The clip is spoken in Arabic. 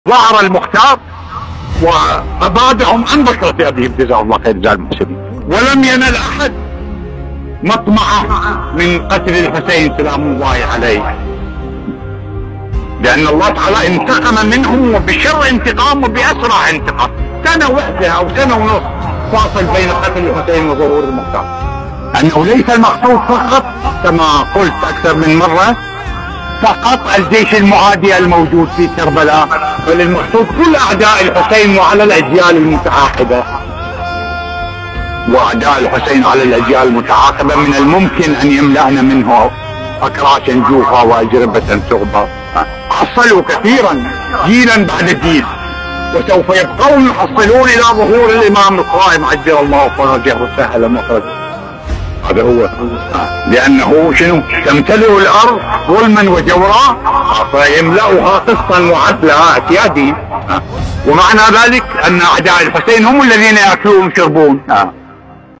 ظهر المختار وأبادهم عن بشرة أبيهم جزاه الله خير جزاء المحسنين، ولم ينل أحد مطمعه من قتل الحسين سلام الله عليه، لأن الله تعالى انتقم منهم وبشر انتقام وبأسرع انتقام. سنة واحدة أو سنة ونص فاصل بين قتل الحسين وظهور المختار، أنه ليس المقصود فقط كما قلت أكثر من مرة فقط الجيش المعادي الموجود في كربلاء، بل المقصود كل أعداء الحسين وعلى الأجيال المتعاقبة، وأعداء الحسين على الأجيال المتعاقبة من الممكن أن يملأن منه أكراشا جوفا وأجربة ثغبا. حصلوا كثيرا جيلا بعد جيل، وسوف يبقون يحصلون إلى ظهور الإمام القائم عجل الله فرجه وسهل مخرجه. هذا هو، لأنه شنو؟ تمتلئ الأرض ظلما وجورا فيملأها قسطا وعدلا اعتيادي، ومعنى ذلك أن أعداء الحسين هم الذين يأكلون ويشربون.